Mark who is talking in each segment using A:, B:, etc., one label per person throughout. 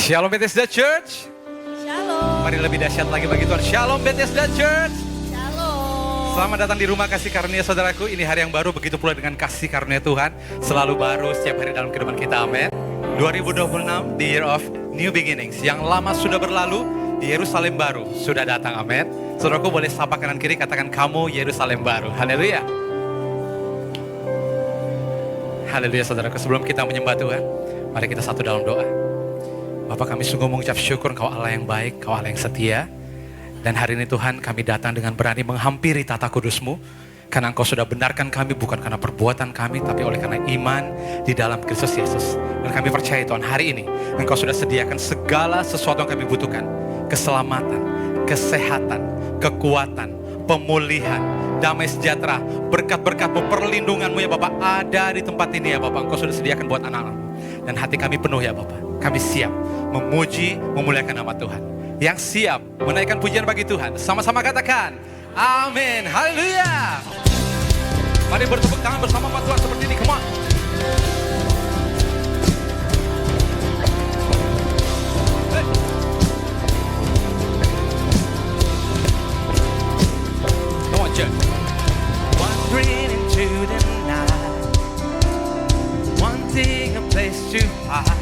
A: Shalom Bethesda Church.
B: Shalom.
A: Mari lebih dahsyat lagi bagi Tuhan. Shalom Bethesda Church.
B: Shalom.
A: Selamat datang di rumah kasih karunia saudaraku. Ini hari yang baru, begitu pula dengan kasih karunia Tuhan. Selalu baru setiap hari dalam kehidupan kita, amin. 2026, the year of new beginnings. Yang lama sudah berlalu, di Yerusalem baru sudah datang, amin. Saudaraku boleh sapa kanan kiri, katakan kamu Yerusalem baru. Haleluya. Haleluya saudaraku, sebelum kita menyembah Tuhan, mari kita satu dalam doa. Bapak, kami sungguh mengucap syukur Engkau Allah yang baik, Engkau Allah yang setia. Dan hari ini Tuhan, kami datang dengan berani menghampiri tata kudus-Mu. Karena Engkau sudah benarkan kami bukan karena perbuatan kami, tapi oleh karena iman di dalam Kristus Yesus. Dan kami percaya Tuhan, hari ini Engkau sudah sediakan segala sesuatu yang kami butuhkan. Keselamatan, kesehatan, kekuatan, pemulihan, damai sejahtera, berkat-berkat-Mu, perlindungan-Mu ya Bapak ada di tempat ini ya Bapak. Engkau sudah sediakan buat anak-anak-Mu. Dan hati kami penuh ya Bapak. Kami siap memuji, memuliakan nama Tuhan. Yang siap menaikkan pujian bagi Tuhan. Sama-sama katakan, amin, haleluya. Mari bertepuk tangan bersama Pak Tuhan seperti ini, come on. Hey. Come on, church. Wandering into the night, wanting a place to hide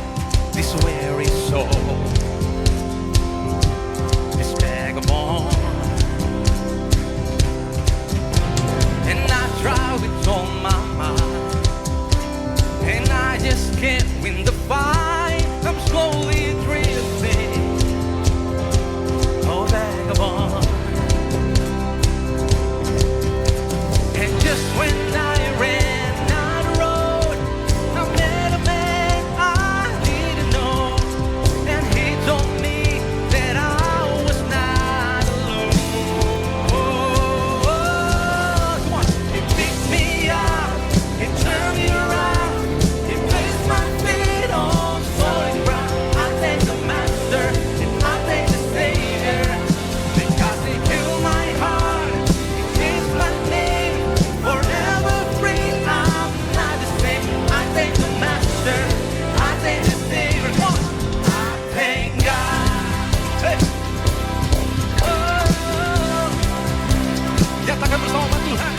A: this weary soul, this vagabond. And I try with all my might, and I just can't win the fight. I'm slowly drifting, oh vagabond. And just when I ran out of road, I met a man I didn't know, and he told me that I was not alone. Come on. He picked me up, he turned me around, he placed my feet on solid ground. I thank the Master and I thank the Savior, because he healed my heart, he changed my name, forever free. I'm not the same. I thank the Master, I thank the Savior. Come on. I thank God. Hey. Oh. Nyatakan bersama Tuhan.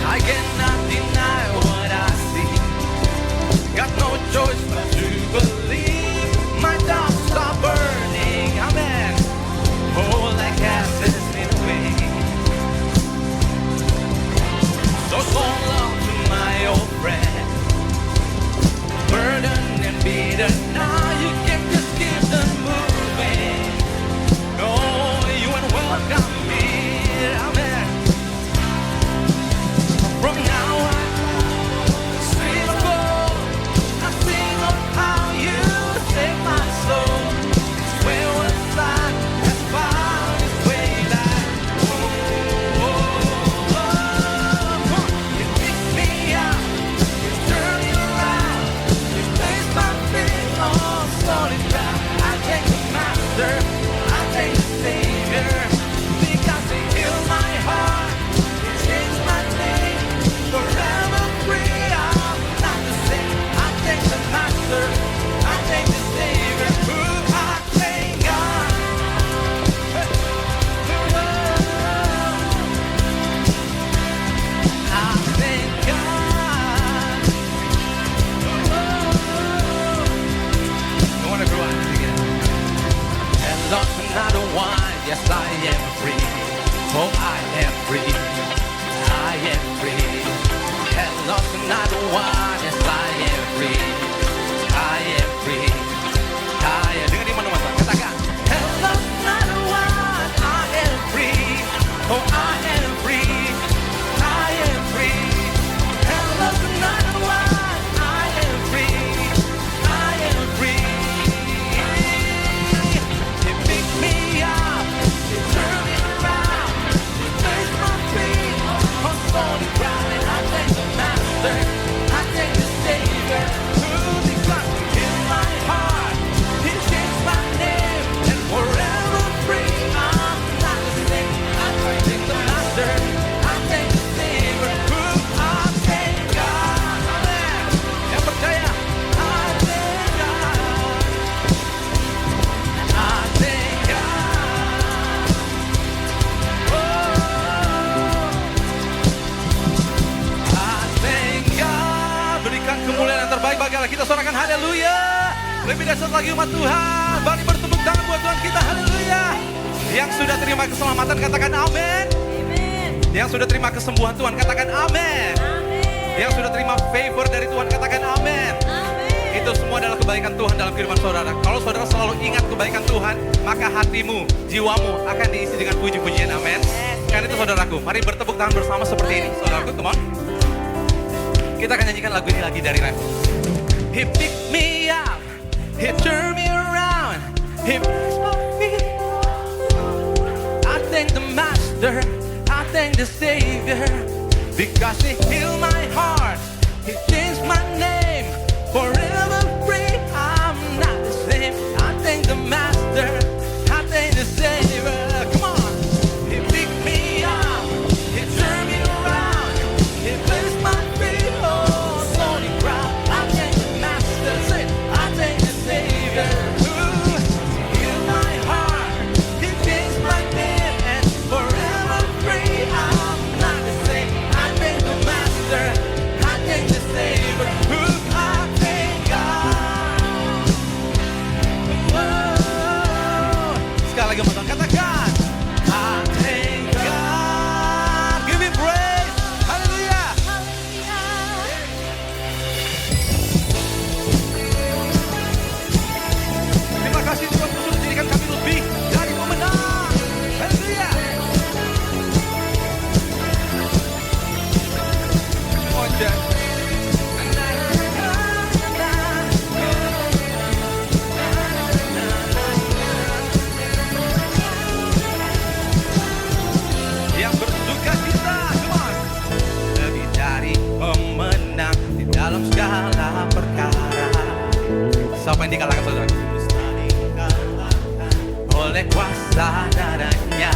A: I cannot deny what I see. Got no choice but to believe. My doubts are burning. Amen. Oh, like ashes in a way. So long to my old friend, burdened and beaten. Now you can just keep them moving. Oh, you and welcome me. Amen. From now on, sing of gold, I sing of how you saved my soul. It's where was I has found its way back. Oh, come on. You picked me up, you turned me around, you placed my feet on solid ground. I thank the Master, I thank the Savior, because he healed my heart, he changed my name, forever free. I'm not the same. I thank the Master, I thank the Savior. Ooh, I thank God. Hey. I thank God. I want to grow up together. And lost another one, yes I am free. Oh, I am free. I am free. And lost another one, yes I am free. I am free. I am. Dengar di mana-mana, katakan. And lost another one, I am free. Oh, I am free. I am free. And lost another one, I am free. I am free. You picked me up, you turned me around, you placed my feet on solid ground, and I thank the Master, I thank the Savior. Lebih dahsyat lagi umat Tuhan. Mari bertepuk tangan buat Tuhan kita. Haleluya. Yang sudah terima keselamatan katakan amin.
B: Amen.
A: Yang sudah terima kesembuhan Tuhan katakan amin.
B: Amen.
A: Yang sudah terima favor dari Tuhan katakan amin.
B: Amen.
A: Itu semua adalah kebaikan Tuhan dalam kehidupan saudara. Kalau saudara selalu ingat kebaikan Tuhan, maka hatimu, jiwamu akan diisi dengan puji-pujian. Amin. Karena itu saudaraku, mari bertepuk tangan bersama seperti ini. Saudaraku, come on. Kita akan nyanyikan lagu ini lagi dari Revo. He picked me up, he turned me around, he placed my feet. I thank the Master, I thank the Savior, because he healed my heart, he changed my name, forever free, I'm not the same. I thank the Master, I thank the Savior. Come on. He picked me up, he turned me around, he placed my feet on solid ground. I thank the Master, say, I thank the Savior. Ooh, he healed my heart, he changed my name, and forever free, I'm not the same. I thank the Master, I thank the Savior. Ooh, I thank God. Whoa. Sekali lagi teman-teman, katakan I thank God. Give him praise. Haleluya. Terima kasih Tuhan sudah menjadikan kami lebih dari pemenang. Haleluya. Oh, Jack. Yang bersuka cita, come on. Lebih dari pemenang di dalam segala perkara. Siapa yang dikalahkan saudara? Oleh kuasa darahnya.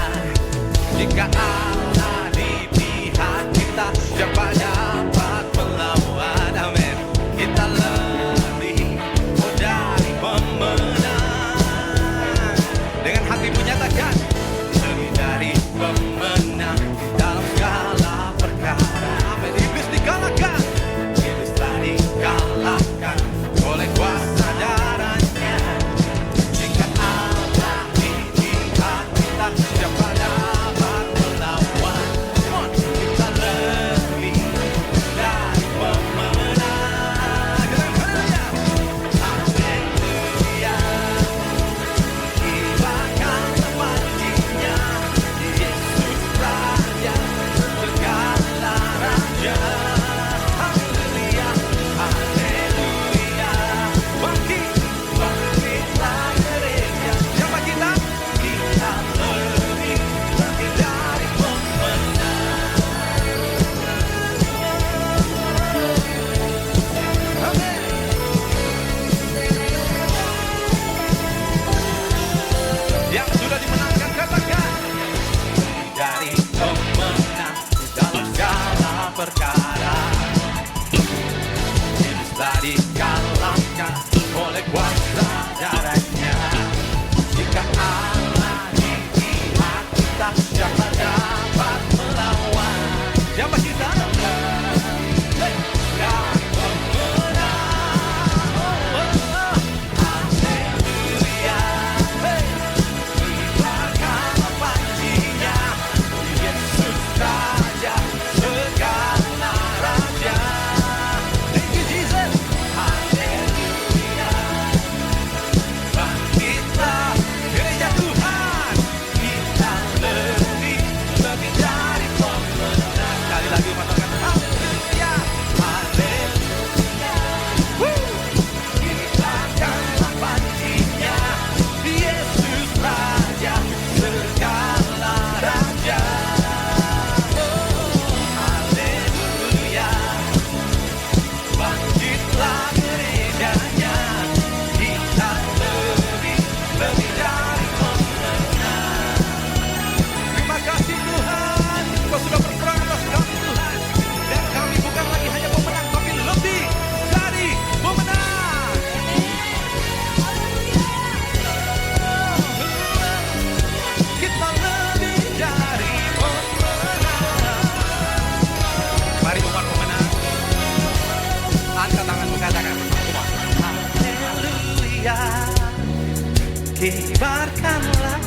A: Jika Allah di pihak kita, siapa dapat melawan? Amin. Kita lebih dari pemenang. Dengan hatimu nyatakan lebih dari pemenang di dalam segala perkara. Amin. Iblis dikalahkan, iblis telah dikalahkan oleh kuasa darahnya. Jika Allah di pihak kita, siapa dapat melawan? Come on. Kita lebih dari pemenang. Haleluya. Haleluya. Kibahkan pancinya, Yesus Raja, segala raja. Haleluya, haleluya. Bangkitlah gereja. Siapa kita? Kita lebih dari pemenang. Amin. Yang sudah dimenangkan katakan dari pemenang di dalam segala perkara. Iblis telah dikalahkan oleh kuasa darahnya. Jika Allah di pihak kita, siapa dapat melawan? Siapa kita? Hey, dari pemenang. Haleluya. Hey. Kibahkan pancinya, Yesus Raja, segala raja. Thank you Jesus. Haleluya. haleluya, kibarkanlah.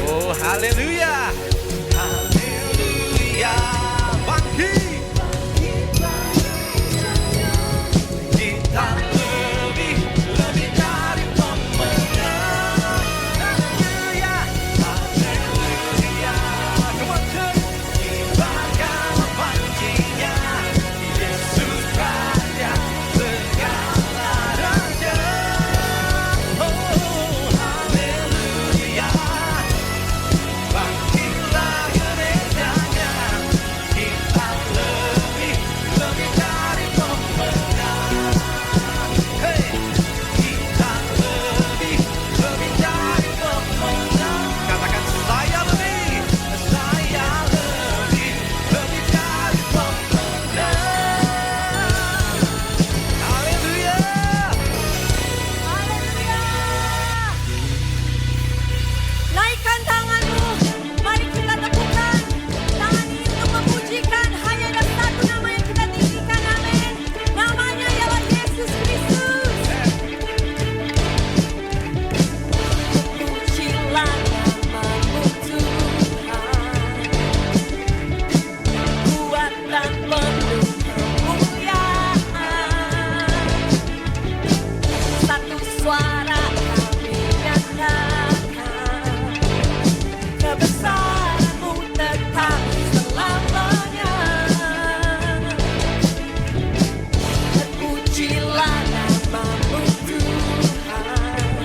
A: Oh haleluya, haleluya, bangkit. Kita lebih dari pemenang. Haleluya, haleluya. Come on, church. Kibarkan pancinya, Yesus Raja segala raja. Oh haleluya, bangkitlah gerejanya. Kita lebih dari pemenang. Hey, kita lebih dari pemenang. Katakan saya lebih dari pemenang. Haleluya.
B: Haleluya. Naikkan tanganmu. Mari kita tepukan tangan ini untuk memujikan. Hanya ada satu nama yang kita tinggikan. Amin. Namanya ialah Yesus Kristus. Pujilah namamu Tuhan. Kuat dan penuh kemuliaan. Satu suara kami nyatakan, kebesaran-Mu tetap selamanya. Terpujilah namamu Tuhan.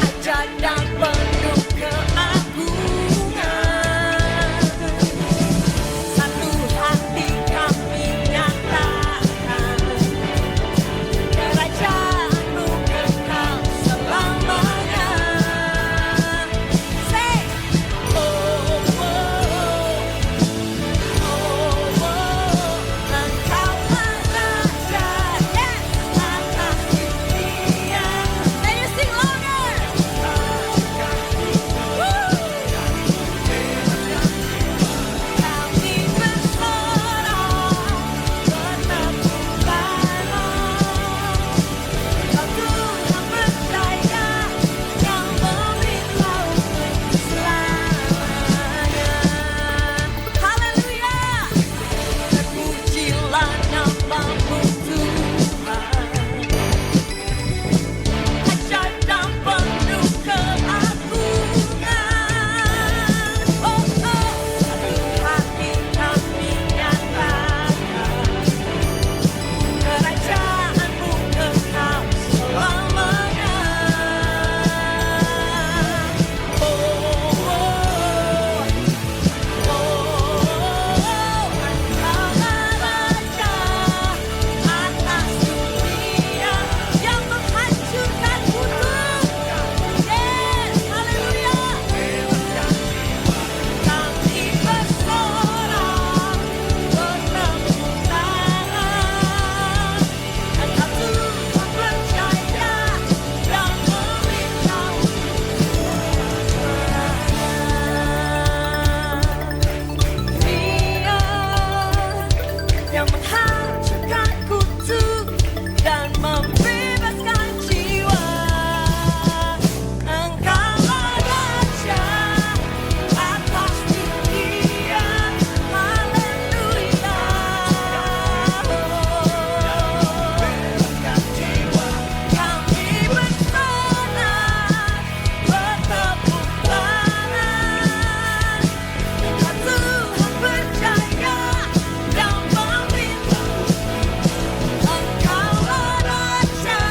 B: Ajaib dan penuh keagungan. Satu hati kami nyatakan, kerajaan-Mu kekal selamanya. Say, oh, oh, oh, Engkaulah Raja, yes, atas dunia. Can you sing louder? Woo! Kami bersorak, bertepuk tangan. Kau Tuhan percaya, yang memberitahu selamanya. Haleluya. Terpujilah namamu Tuhan. Ajaib dan penuh keagungan. Oh, satu hati kami nyatakan, kerajaan-Mu kekal selamanya. Oh, Engkaulah Raja atas dunia yang menghancurkan kutub. Yes, haleluya. Kami bersorak, bertepuk tangan. Engkau Tuhan percaya, yang memberitahu Dia yang menghancurkan kutub dan membebaskan jiwa. Engkaulah Raja atas dunia. Haleluya. Kami bersorak, bertepuk tangan. Engkau Tuhan percaya, yang memerintah. Engkaulah Raja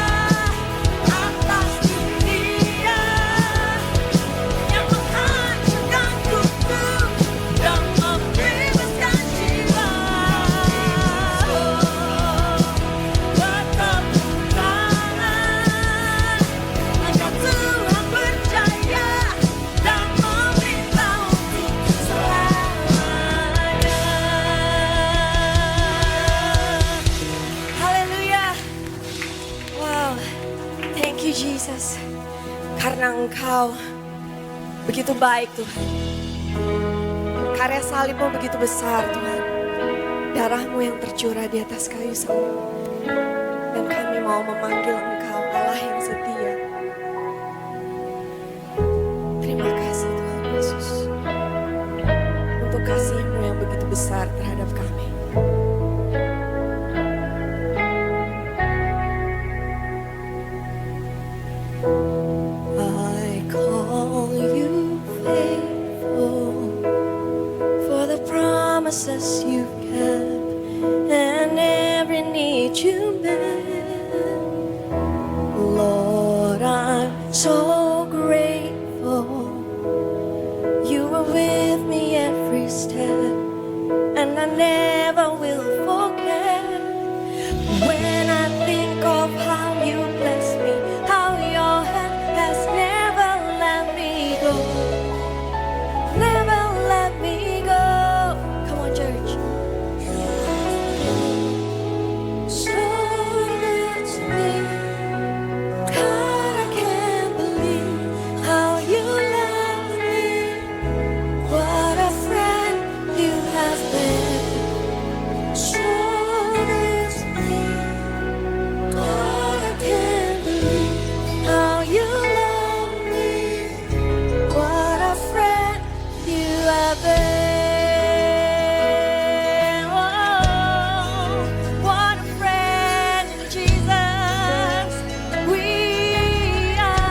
B: atas dunia, yang menghancurkan kutub dan membebaskan jiwa. Bertepuk tangan. Engkau Tuhan percaya, dan memerintah untuk selamanya. Haleluya. Wow, thank you Jesus. Karena Engkau begitu baik Tuhan. Karya salib-Mu begitu besar Tuhan. darah-Mu yang tercurah di atas kayu salib. Dan kami mau memanggil Engkau Allah yang setia. Terima kasih Tuhan Yesus untuk kasih-Mu yang begitu besar terhadap kami. I call you faithful for the promises you've kept and every need you met. Lord, I'm so grateful you were with me every step, and I never will forget. When I think of how you blessed me, how your hand has never let me go, never let me go. Come on, church. So good to me, God, I can't believe how you love me. What a friend you have been. So good to me, God, I can't believe how you love me. What a friend you have been. Oh, what a friend in Jesus we are.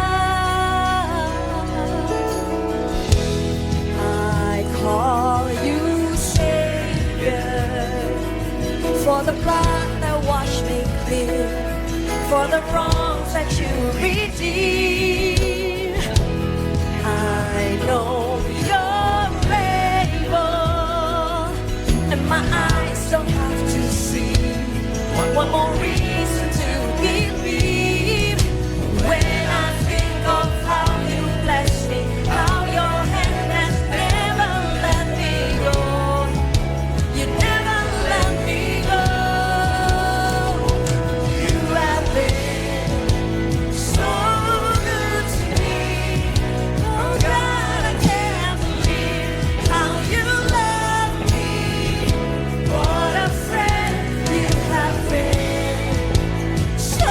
B: I call you Savior for the blood that washed me clear, for the wrongs that you redeemed. I know you're able, and my eyes don't have to see one more reason to believe. When I think of how you blessed me, how your hand has never let me go, you never let me go. You have been so good to me. Oh God, I can't believe how you love me. What a friend you have been. So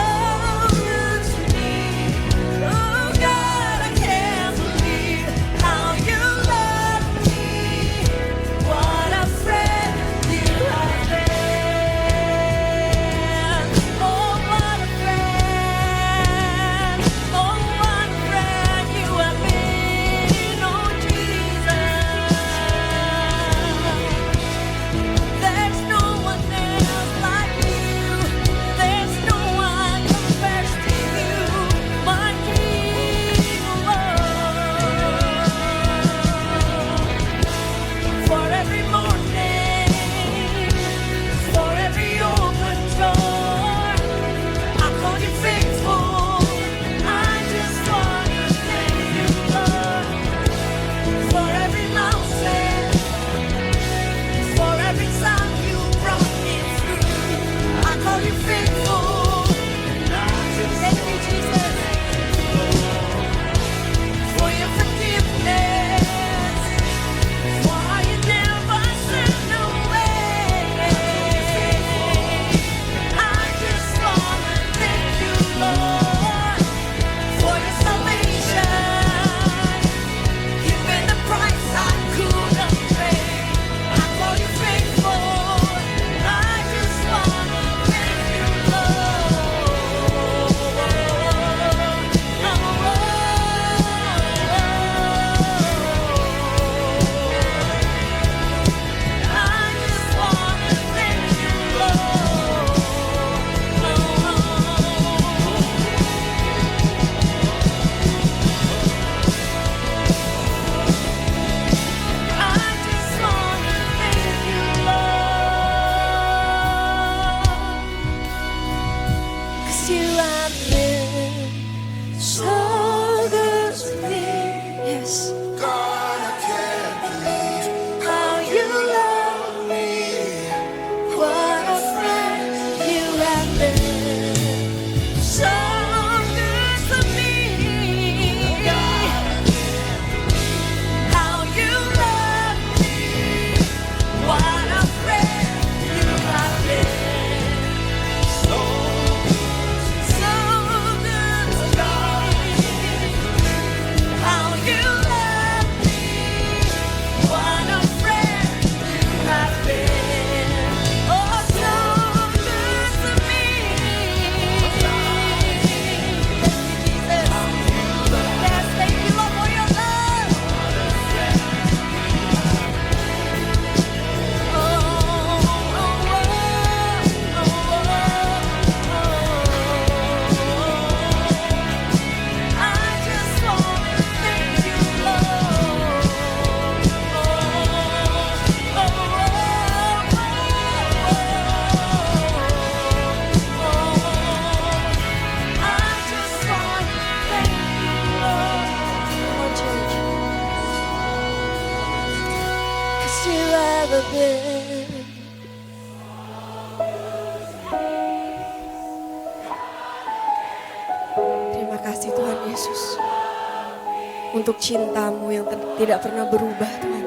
B: untuk cinta-Mu yang tidak pernah berubah Tuhan.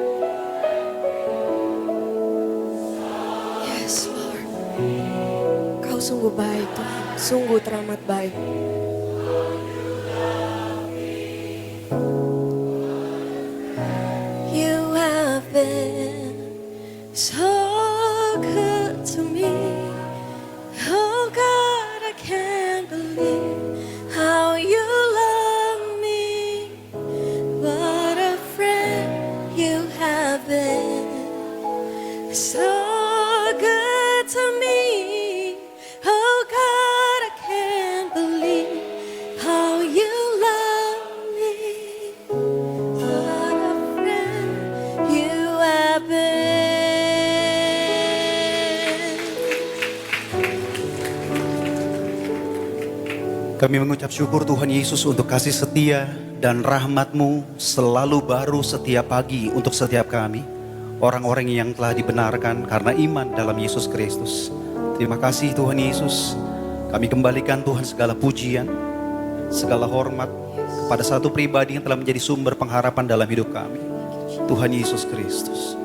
B: Yes Lord. Kau sungguh baik Tuhan, sungguh teramat baik. You have been so good to me. Oh God, I can't believe how you love me. What a friend you have been. So good to me. Oh God, I can't believe how you love me. What a friend you have been.
C: Kami mengucap syukur Tuhan Yesus untuk kasih setia dan rahmat-Mu selalu baru setiap pagi untuk setiap kami. Orang-orang yang telah dibenarkan karena iman dalam Yesus Kristus. Terima kasih Tuhan Yesus. Kami kembalikan Tuhan segala pujian, segala hormat kepada satu pribadi yang telah menjadi sumber pengharapan dalam hidup kami. Tuhan Yesus Kristus.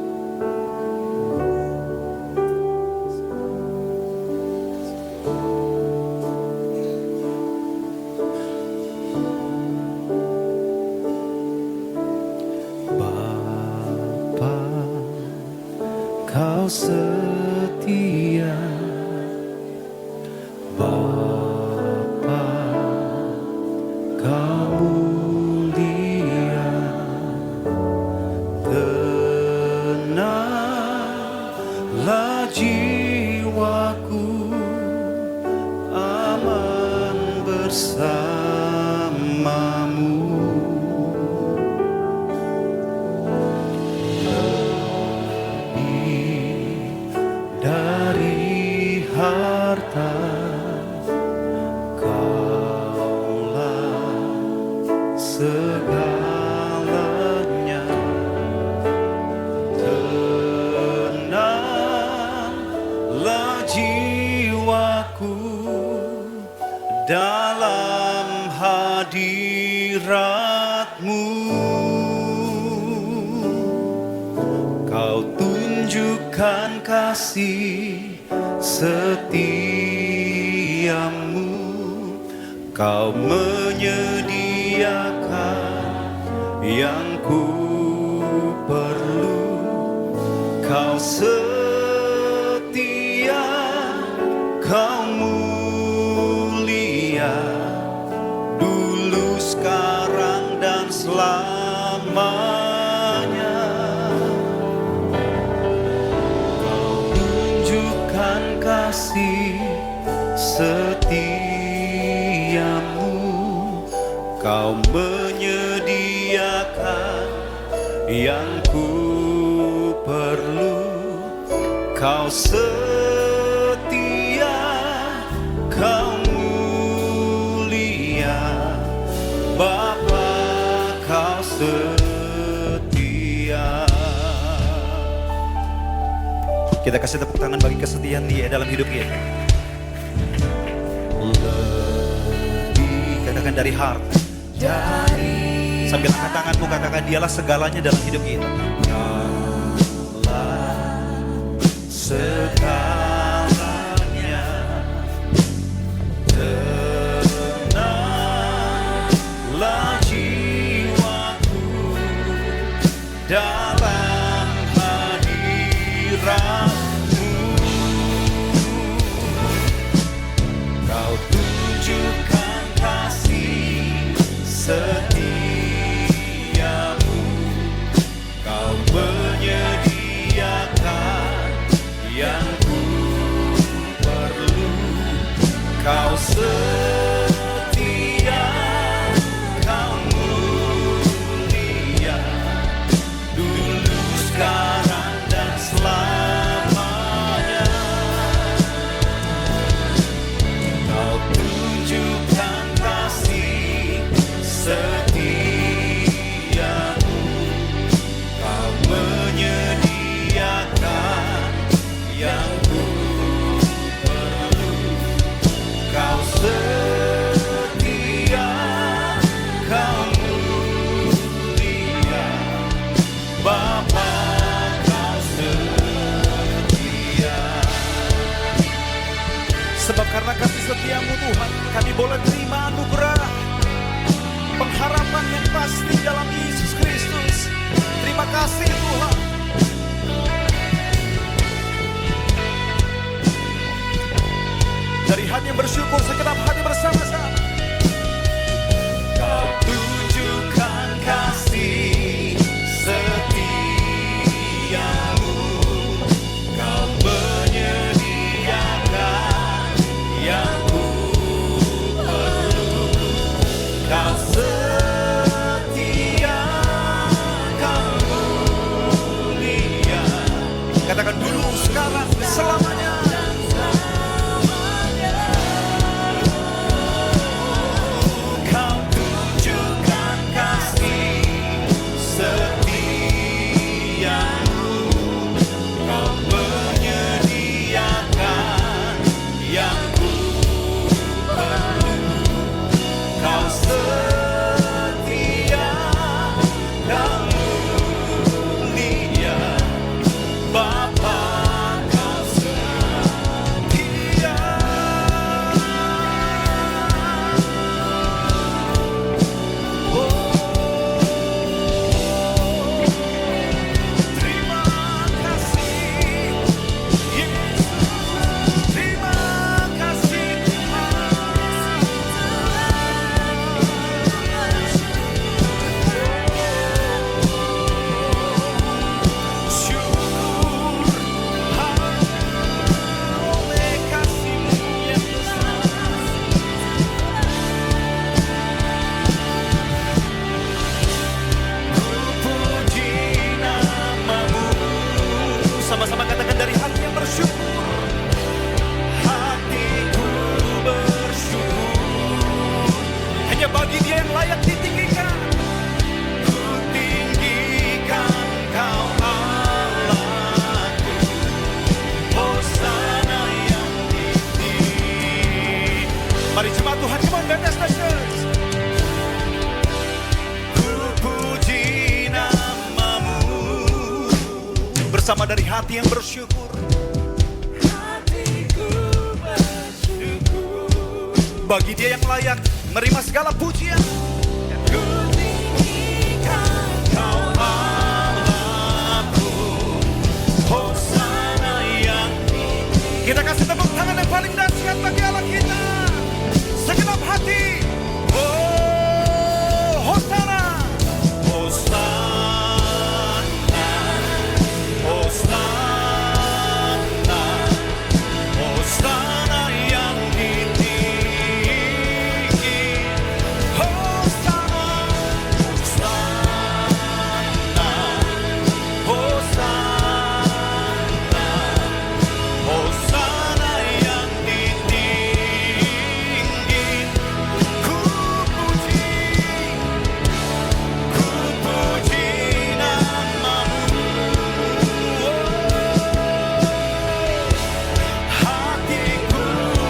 C: Kau setia, Bapa, Kau mulia, tenanglah jiwaku, aman bersamamu. Dari harta Kaulah segalanya, tenanglah jiwaku dalam hadirat-Mu. Kau tunjukkan kasih setiamu, Kau menyediakan yang ku perlu. Kau setia, Kau mulia, dulu, sekarang, dan selamanya. Kasih setiamu, Kau menyediakan yang ku perlu. Kau setia, Kau mulia, Bapa, Kau setia. Kita kasih tepuk tangan bagi kesetiaan Dia dalam hidup kita. Lebih, katakan dari harta. Sambil angkat tanganmu, katakan Dialah segalanya dalam hidup kita. Dialah segalanya, tenanglah jiwaku dalam hadirat. Kau tunjukkan kasih setiamu, Kau menyediakan yang ku perlu. Kau setia, Kau mulia, dulu, sekarang, dan selamanya. Kau tunjukkan kasih setiamu, Kau menyediakan yang ku perlu. Kau setia, Sebab karena kasih setiamu Tuhan, kami boleh terima anugerah pengharapan yang pasti dalam Yesus Kristus. Terima kasih Tuhan. Dari hati yang bersyukur, segenap hati bersama-sama. Kau tunjukkan kasih setiamu, Kau menyediakan yang ku perlu. Kau setia, Kau mulia. Katakan dulu, sekarang, selamanya. Kau tunjukkan kasih setiamu, Kau menyediakan yang ku perlu. Kau setia, Kau mulia, Bapa Kau setia. Terima kasih Yesus, terima kasih syukur oleh kasih-Mu yang besar. Puji nama-Mu. Sama-sama katakan dari hati yang bersyukur. Hatiku bersyukur hanya bagi Dia yang layak ditinggikan. Ku tinggikan Kau Allahku, Hosana yang tinggi. Mari jemaat Tuhan, come on, dance. Ku puji nama-Mu bersama dari hati yang bersyukur. Hatiku bersyukur bagi Dia yang layak menerima segala pujian. Ku tinggikan Kau Allahku, Hosana yang tinggi. Kita kasih tepuk tangan yang paling dahsyat bagi Allah kita. Segenap hati. Oh, Hosana, Hosana, Hosana, Hosana yang tinggi. Hosana, Hosana, Hosana, Hosana yang tinggi. Ku puji nama-Mu. Hatiku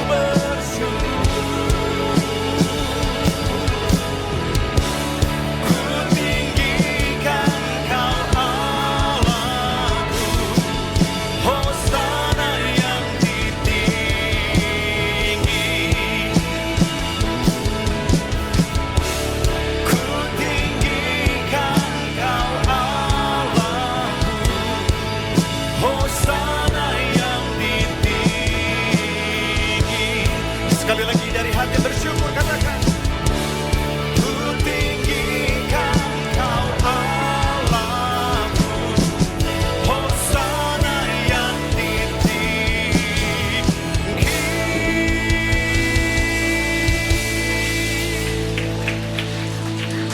C: bersyukur. Ku tinggikan Kau Allahku, Hosana yang tinggi. Ku tinggikan Kau Allahku, Hosana yang tinggi. Sekali lagi dari hati bersyukur katakan. Ku tinggikan Kau Allahku, Hosana yang tinggi.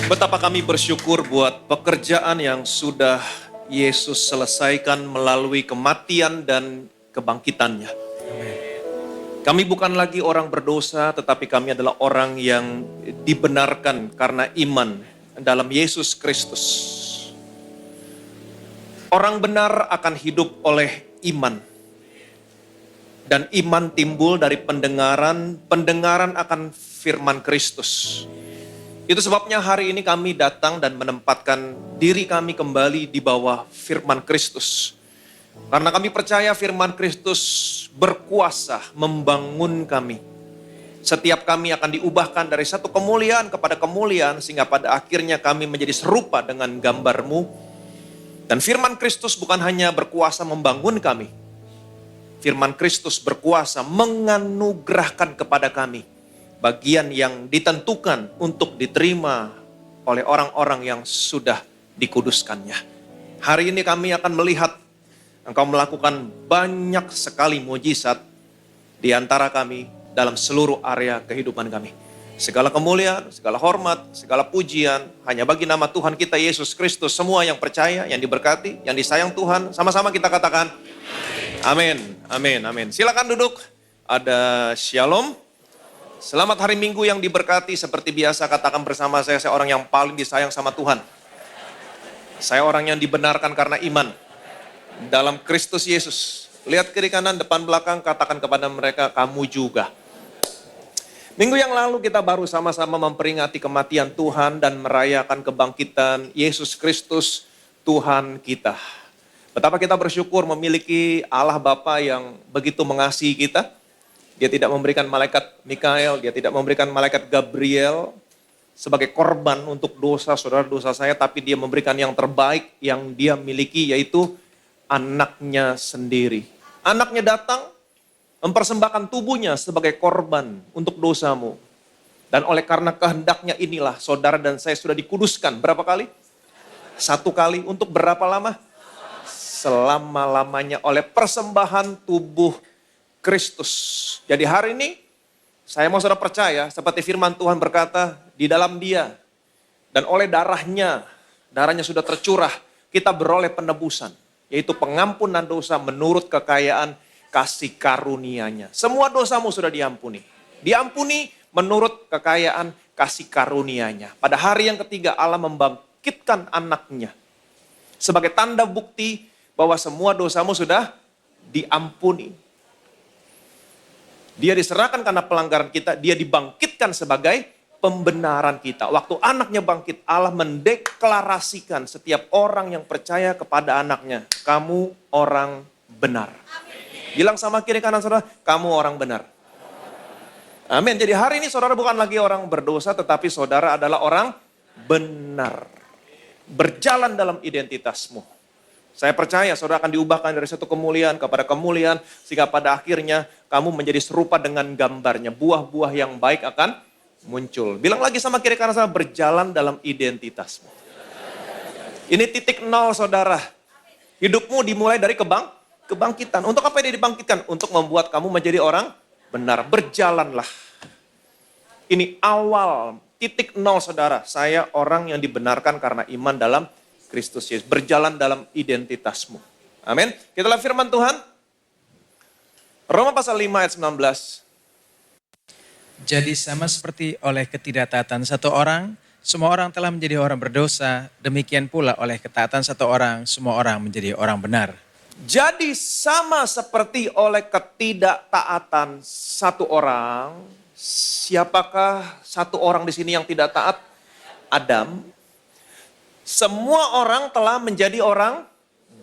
D: Betapa kami bersyukur buat pekerjaan yang sudah Yesus selesaikan melalui kematian dan kebangkitannya. Kami bukan lagi orang berdosa, tetapi kami adalah orang yang dibenarkan karena iman dalam Yesus Kristus. Orang benar akan hidup oleh iman. Dan iman timbul dari pendengaran, pendengaran akan firman Kristus. Itu sebabnya hari ini kami datang dan menempatkan diri kami kembali di bawah firman Kristus. Karena kami percaya firman Kristus berkuasa membangun kami. Setiap kami akan diubahkan dari satu kemuliaan kepada kemuliaan, sehingga pada akhirnya kami menjadi serupa dengan gambar-Mu. Dan firman Kristus bukan hanya berkuasa membangun kami. Firman Kristus berkuasa menganugerahkan kepada kami bagian yang ditentukan untuk diterima oleh orang-orang yang sudah dikuduskannya. Hari ini kami akan melihat Engkau melakukan banyak sekali mujizat di antara kami dalam seluruh area kehidupan kami. Segala kemuliaan, segala hormat, segala pujian hanya bagi nama Tuhan kita Yesus Kristus. Semua yang percaya, yang diberkati, yang disayang Tuhan, sama-sama kita katakan amin, amin, amin. Silakan duduk. Ada shalom. Selamat hari Minggu yang diberkati. Seperti biasa katakan bersama saya orang yang paling disayang sama Tuhan. Saya orang yang dibenarkan karena iman dalam Kristus Yesus. Lihat kiri kanan, depan belakang, katakan kepada mereka, kamu juga. Minggu yang lalu kita baru sama-sama memperingati kematian Tuhan dan merayakan kebangkitan Yesus Kristus, Tuhan kita. Betapa kita bersyukur memiliki Allah Bapa yang begitu mengasihi kita. Dia tidak memberikan malaikat Mikael, dia tidak memberikan malaikat Gabriel sebagai korban untuk dosa saudara, dosa saya, tapi dia memberikan yang terbaik yang dia miliki, yaitu anaknya sendiri. Anaknya datang mempersembahkan tubuhnya sebagai korban untuk dosamu. Dan oleh karena kehendaknya inilah saudara dan saya sudah dikuduskan. Berapa kali? 1 kali. Untuk berapa lama? Selama-lamanya oleh persembahan tubuh Kristus. Jadi hari ini saya mau saudara percaya seperti firman Tuhan berkata, di dalam Dia dan oleh darahnya sudah tercurah, kita beroleh penebusan, yaitu pengampunan dosa menurut kekayaan kasih karunia-Nya. Semua dosamu sudah diampuni. Diampuni menurut kekayaan kasih karunia-Nya. Pada hari yang ketiga Allah membangkitkan anaknya sebagai tanda bukti bahwa semua dosamu sudah diampuni. Dia diserahkan karena pelanggaran kita, dia dibangkitkan sebagai pembenaran kita. Waktu anaknya bangkit, Allah mendeklarasikan setiap orang yang percaya kepada anaknya, kamu orang benar. Bilang sama kiri kanan saudara, kamu orang benar. Amin. Jadi hari ini saudara bukan lagi orang berdosa, tetapi saudara adalah orang benar. Berjalan dalam identitasmu. Saya percaya saudara akan diubahkan dari satu kemuliaan kepada kemuliaan, sehingga pada akhirnya kamu menjadi serupa dengan gambarnya. Buah-buah yang baik akan muncul. Bilang lagi sama kiri kanan saudara, berjalan dalam identitasmu. Ini titik nol saudara. Hidupmu dimulai dari kebangkitan. Untuk apa dia dibangkitkan? Untuk membuat kamu menjadi orang benar. Berjalanlah. Ini awal, titik nol saudara. Saya orang yang dibenarkan karena iman dalam Kristus Yesus. Berjalan dalam identitasmu. Amin. Kita lihat firman Tuhan. Roma pasal 5 ayat 19.
E: Jadi sama seperti oleh ketidaktaatan satu orang, semua orang telah menjadi orang berdosa. Demikian pula oleh ketaatan satu orang, semua orang menjadi orang benar.
D: Jadi sama seperti oleh ketidaktaatan satu orang. Siapakah satu orang di sini yang tidak taat? Adam. Semua orang telah menjadi orang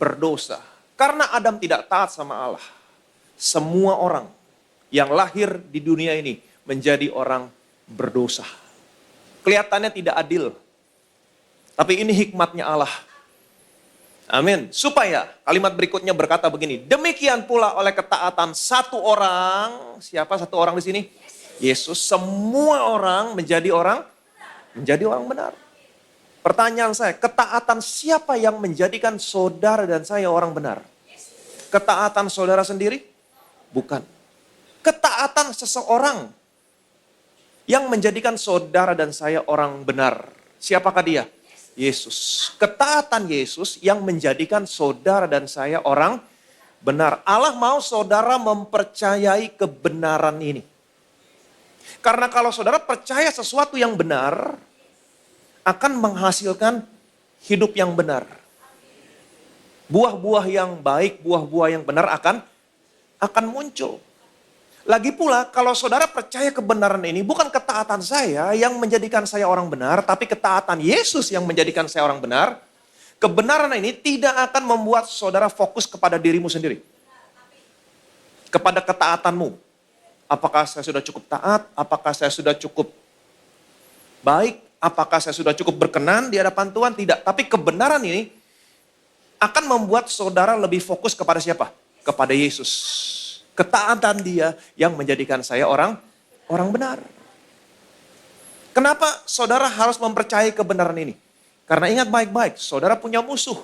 D: berdosa. Karena Adam tidak taat sama Allah. Semua orang yang lahir di dunia ini menjadi orang berdosa. Kelihatannya tidak adil. Tapi ini hikmatnya Allah. Amin. Supaya kalimat berikutnya berkata begini. Demikian pula oleh ketaatan satu orang. Siapa satu orang di sini? Yesus. Semua orang menjadi orang benar. Pertanyaan saya, ketaatan siapa yang menjadikan saudara dan saya orang benar? Ketaatan saudara sendiri? Bukan. Ketaatan seseorang yang menjadikan saudara dan saya orang benar. Siapakah dia? Yesus. Ketaatan Yesus yang menjadikan saudara dan saya orang benar. Allah mau saudara mempercayai kebenaran ini. Karena kalau saudara percaya sesuatu yang benar, akan menghasilkan hidup yang benar. Buah-buah yang baik, buah-buah yang benar akan muncul. Lagi pula kalau saudara percaya kebenaran ini bukan ketaatan saya yang menjadikan saya orang benar, tapi ketaatan Yesus yang menjadikan saya orang benar. Kebenaran ini tidak akan membuat saudara fokus kepada dirimu sendiri. Kepada ketaatanmu. Apakah saya sudah cukup taat? Apakah saya sudah cukup baik? Apakah saya sudah cukup berkenan di hadapan Tuhan? Tidak. Tapi kebenaran ini akan membuat saudara lebih fokus kepada siapa? Kepada Yesus. Ketaatan dia yang menjadikan saya orang benar. Kenapa saudara harus mempercayai kebenaran ini? Karena ingat baik-baik, saudara punya musuh.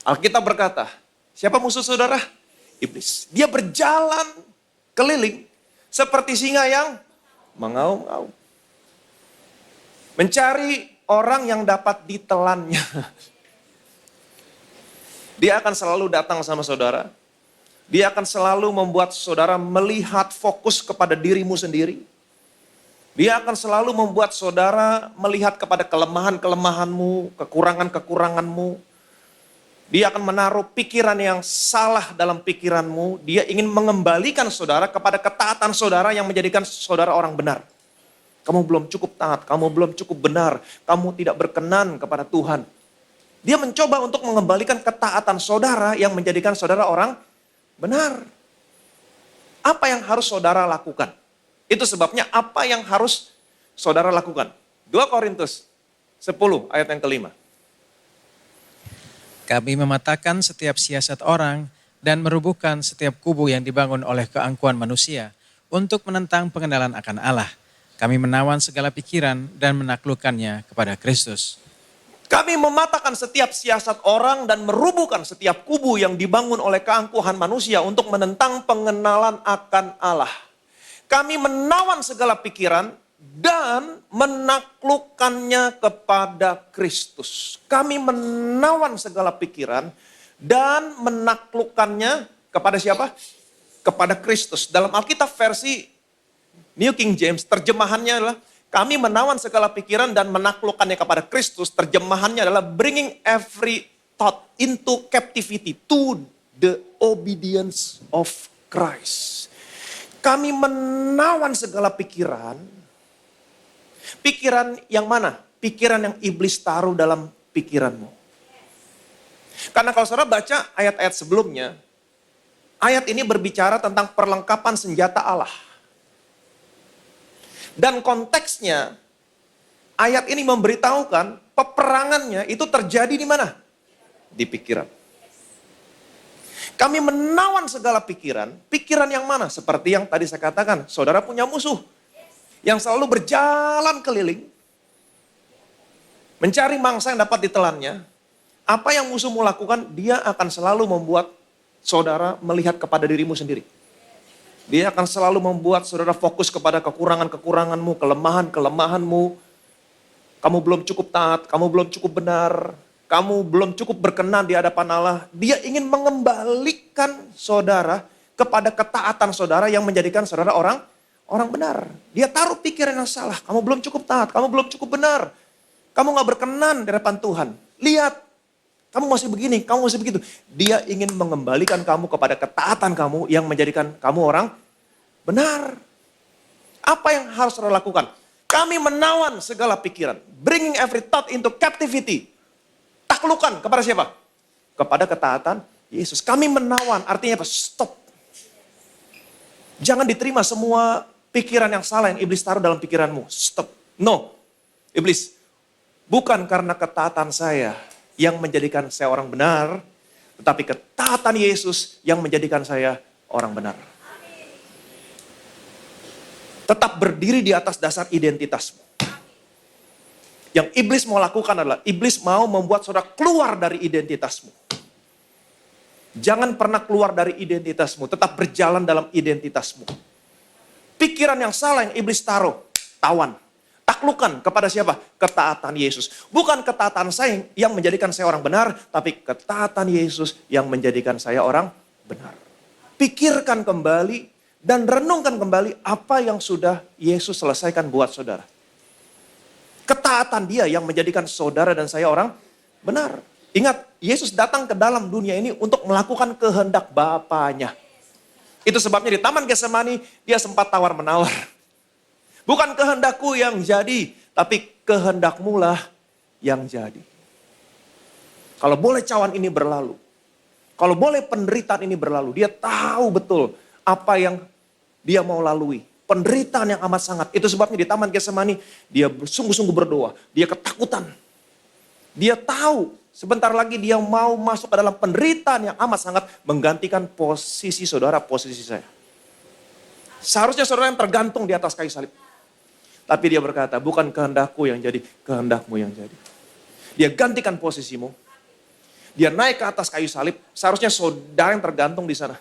D: Alkitab berkata, siapa musuh saudara? Iblis. Dia berjalan keliling seperti singa yang mengaum-ngaum. Mencari orang yang dapat ditelannya. Dia akan selalu datang sama saudara. Dia akan selalu membuat saudara melihat fokus kepada dirimu sendiri. Dia akan selalu membuat saudara melihat kepada kelemahan-kelemahanmu, kekurangan-kekuranganmu. Dia akan menaruh pikiran yang salah dalam pikiranmu. Dia ingin mengembalikan saudara kepada ketaatan saudara yang menjadikan saudara orang benar. Kamu belum cukup taat, kamu belum cukup benar, kamu tidak berkenan kepada Tuhan. Dia mencoba untuk mengembalikan ketaatan saudara yang menjadikan saudara orang benar. Apa yang harus saudara lakukan? Itu sebabnya apa yang harus saudara lakukan. 2 Korintus 10 ayat yang kelima.
E: Kami mematahkan setiap siasat orang dan merubuhkan setiap kubu yang dibangun oleh keangkuhan manusia untuk menentang pengenalan akan Allah. Kami menawan segala pikiran dan menaklukkannya kepada Kristus.
D: Kami mematahkan setiap siasat orang dan merubuhkan setiap kubu yang dibangun oleh keangkuhan manusia untuk menentang pengenalan akan Allah. Kami menawan segala pikiran dan menaklukkannya kepada Kristus. Kami menawan segala pikiran dan menaklukkannya kepada siapa? Kepada Kristus. Dalam Alkitab versi New King James, terjemahannya adalah kami menawan segala pikiran dan menaklukkannya kepada Kristus. Terjemahannya adalah bringing every thought into captivity to the obedience of Christ. Kami menawan segala pikiran. Pikiran yang mana? Pikiran yang iblis taruh dalam pikiranmu. Karena kalau saudara baca ayat-ayat sebelumnya, ayat ini berbicara tentang perlengkapan senjata Allah. Dan konteksnya, ayat ini memberitahukan peperangannya itu terjadi di mana? Di pikiran. Kami menawan segala pikiran. Pikiran yang mana? Seperti yang tadi saya katakan, saudara punya musuh. Yang selalu berjalan keliling. Mencari mangsa yang dapat ditelannya. Apa yang musuhmu lakukan, dia akan selalu membuat saudara melihat kepada dirimu sendiri. Dia akan selalu membuat saudara fokus kepada kekurangan-kekuranganmu, kelemahan-kelemahanmu. Kamu belum cukup taat, kamu belum cukup benar, kamu belum cukup berkenan di hadapan Allah. Dia ingin mengembalikan saudara kepada ketaatan saudara yang menjadikan saudara orang benar. Dia taruh pikiran yang salah, kamu belum cukup taat, kamu belum cukup benar. Kamu gak berkenan di hadapan Tuhan. Lihat, kamu masih begini, kamu masih begitu. Dia ingin mengembalikan kamu kepada ketaatan kamu yang menjadikan kamu orang benar. Apa yang harus saudara lakukan? Kami menawan segala pikiran. Bringing every thought into captivity. Taklukan kepada siapa? Kepada ketaatan Yesus. Kami menawan, artinya apa? Stop. Jangan diterima semua pikiran yang salah yang iblis taruh dalam pikiranmu. Stop. No. Iblis, bukan karena ketaatan saya yang menjadikan saya orang benar, tetapi ketaatan Yesus yang menjadikan saya orang benar. Tetap berdiri di atas dasar identitasmu. Yang iblis mau lakukan adalah, iblis mau membuat saudara keluar dari identitasmu. Jangan pernah keluar dari identitasmu, tetap berjalan dalam identitasmu. Pikiran yang salah yang iblis taruh, tawan. Taklukan kepada siapa? Ketaatan Yesus. Bukan ketaatan saya yang menjadikan saya orang benar, tapi ketaatan Yesus yang menjadikan saya orang benar. Pikirkan kembali dan renungkan kembali apa yang sudah Yesus selesaikan buat saudara. Ketaatan dia yang menjadikan saudara dan saya orang benar. Ingat, Yesus datang ke dalam dunia ini untuk melakukan kehendak Bapanya. Itu sebabnya di Taman Getsemani dia sempat tawar-menawar. Bukan kehendakku yang jadi, tapi kehendakmu lah yang jadi. Kalau boleh cawan ini berlalu, kalau boleh penderitaan ini berlalu, dia tahu betul apa yang dia mau lalui. Penderitaan yang amat sangat. Itu sebabnya di Taman Getsemani dia sungguh-sungguh berdoa. Dia ketakutan. Dia tahu sebentar lagi dia mau masuk ke dalam penderitaan yang amat sangat menggantikan posisi saudara, posisi saya. Seharusnya saudara yang tergantung di atas kayu salib. Tapi dia berkata, bukan kehendakku yang jadi, kehendakmu yang jadi. Dia gantikan posisimu. Dia naik ke atas kayu salib. Seharusnya saudara yang tergantung di sana.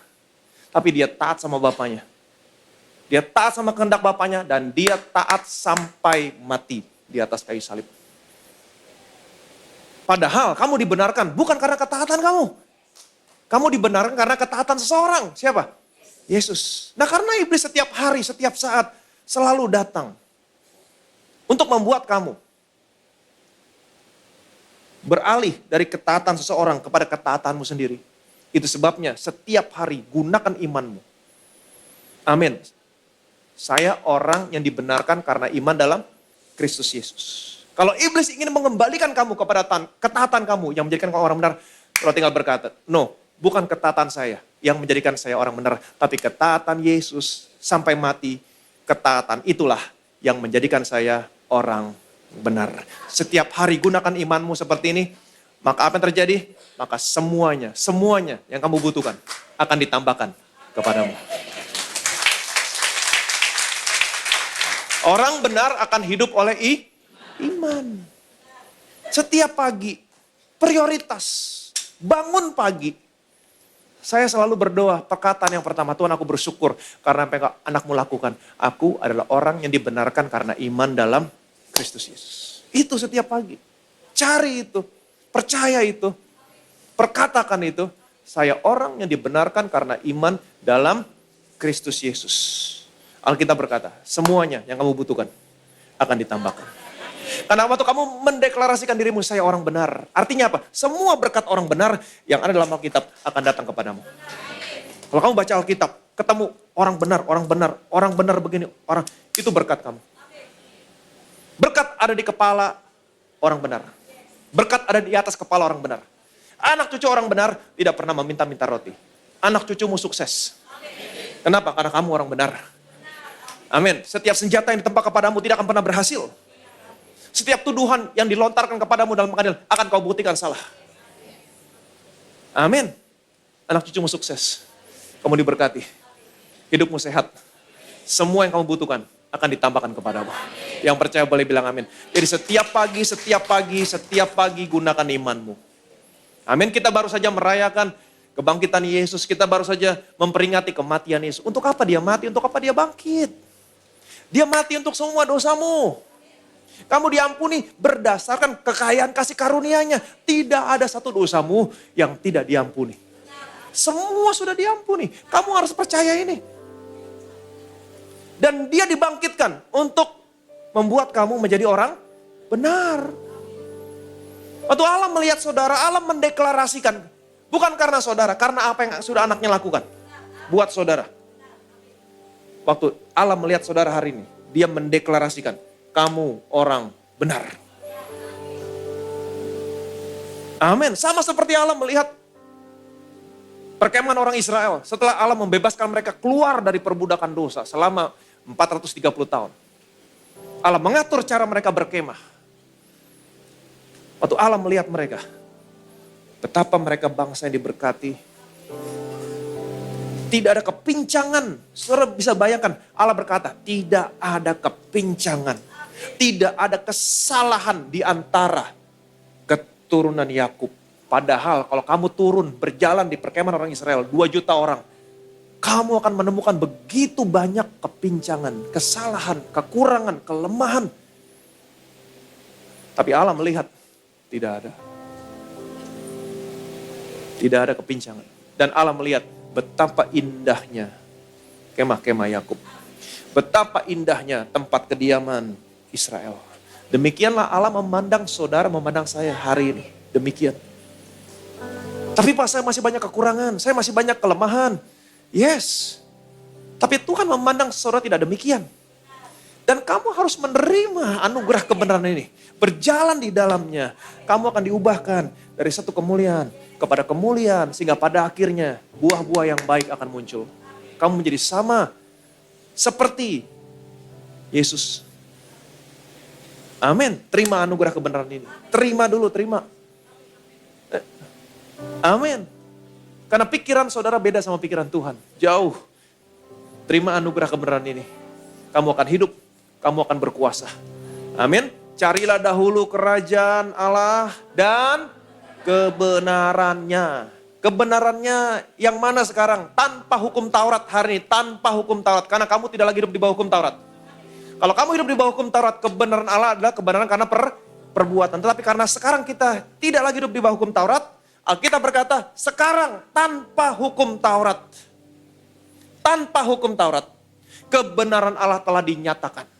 D: Tapi dia taat sama bapaknya. Dia taat sama kehendak bapaknya dan dia taat sampai mati di atas kayu salib. Padahal kamu dibenarkan bukan karena ketaatan kamu. Kamu dibenarkan karena ketaatan seseorang. Siapa? Yesus. Nah karena iblis setiap hari, setiap saat selalu datang untuk membuat kamu beralih dari ketaatan seseorang kepada ketaatanmu sendiri. Itu sebabnya setiap hari gunakan imanmu. Amin. Saya orang yang dibenarkan karena iman dalam Kristus Yesus. Kalau iblis ingin mengembalikan kamu kepada ketaatan kamu yang menjadikan kamu orang benar, kalau tinggal berkata, no, bukan ketaatan saya yang menjadikan saya orang benar, tapi ketaatan Yesus sampai mati, ketaatan itulah yang menjadikan saya orang benar. Setiap hari gunakan imanmu seperti ini, maka apa yang terjadi? Maka semuanya yang kamu butuhkan akan ditambahkan kepadamu. Orang benar akan hidup oleh iman. Setiap pagi, prioritas, bangun pagi. Saya selalu berdoa, perkataan yang pertama, Tuhan aku bersyukur karena apa yang anakmu lakukan. Aku adalah orang yang dibenarkan karena iman dalam Kristus Yesus. Itu setiap pagi. Cari itu, percaya itu, perkatakan itu. Saya orang yang dibenarkan karena iman dalam Kristus Yesus. Alkitab berkata, semuanya yang kamu butuhkan akan ditambahkan. Karena waktu kamu mendeklarasikan dirimu, saya orang benar. Artinya apa? Semua berkat orang benar yang ada dalam Alkitab akan datang kepadamu. Kalau kamu baca Alkitab, ketemu orang benar begini, itu berkat kamu. Berkat ada di kepala orang benar. Berkat ada di atas kepala orang benar. Anak cucu orang benar tidak pernah meminta-minta roti. Anak cucumu sukses. Kenapa? Karena kamu orang benar. Amin. Setiap senjata yang ditempa kepadamu tidak akan pernah berhasil. Setiap tuduhan yang dilontarkan kepadamu dalam pengadilan akan kau buktikan salah. Amin. Anak cucumu sukses. Kamu diberkati. Hidupmu sehat. Semua yang kamu butuhkan akan ditambahkan kepadamu. Yang percaya boleh bilang amin. Jadi setiap pagi gunakan imanmu. Amin. Kita baru saja merayakan kebangkitan Yesus. Kita baru saja memperingati kematian Yesus. Untuk apa dia mati? Untuk apa dia bangkit? Dia mati untuk semua dosamu. Kamu diampuni berdasarkan kekayaan kasih karunia-Nya. Tidak ada satu dosamu yang tidak diampuni. Semua sudah diampuni. Kamu harus percaya ini. Dan dia dibangkitkan untuk membuat kamu menjadi orang benar. Waktu Allah melihat saudara, Allah mendeklarasikan. Bukan karena saudara, karena apa yang sudah anaknya lakukan. Buat saudara. Waktu Allah melihat saudara hari ini, dia mendeklarasikan, kamu orang benar. Amin. Sama seperti Allah melihat perkemahan orang Israel. Setelah Allah membebaskan mereka keluar dari perbudakan dosa selama 430 tahun. Allah mengatur cara mereka berkemah. Waktu Allah melihat mereka, betapa mereka bangsa yang diberkati. Tidak ada kepincangan. Saudara bisa bayangkan, Allah berkata, tidak ada kepincangan. Tidak ada kesalahan di antara keturunan Yakub. Padahal kalau kamu turun berjalan di perkemahan orang Israel, 2 juta orang. Kamu akan menemukan begitu banyak kepincangan, kesalahan, kekurangan, kelemahan. Tapi Allah melihat, tidak ada. Tidak ada kepincangan. Dan Allah melihat betapa indahnya kemah-kemah Yakub. Betapa indahnya tempat kediaman Israel. Demikianlah Allah memandang saudara, memandang saya hari ini. Demikian. Tapi Pak, saya masih banyak kekurangan, saya masih banyak kelemahan. Yes. Tapi Tuhan memandang saudara tidak demikian. Dan kamu harus menerima anugerah kebenaran ini. Berjalan di dalamnya. Kamu akan diubahkan dari satu kemuliaan kepada kemuliaan. Sehingga pada akhirnya buah-buah yang baik akan muncul. Kamu menjadi sama seperti Yesus. Amin. Terima anugerah kebenaran ini. Terima dulu, terima. Amin. Karena pikiran saudara beda sama pikiran Tuhan. Jauh. Terima anugerah kebenaran ini. Kamu akan hidup. Kamu akan berkuasa. Amin. Carilah dahulu kerajaan Allah dan kebenarannya. Kebenarannya yang mana sekarang? Tanpa hukum Taurat hari ini. Tanpa hukum Taurat. Karena kamu tidak lagi hidup di bawah hukum Taurat. Kalau kamu hidup di bawah hukum Taurat, kebenaran Allah adalah kebenaran karena perbuatan. Tetapi karena sekarang kita tidak lagi hidup di bawah hukum Taurat, Alkitab berkata, sekarang tanpa hukum Taurat. Tanpa hukum Taurat. Kebenaran Allah telah dinyatakan.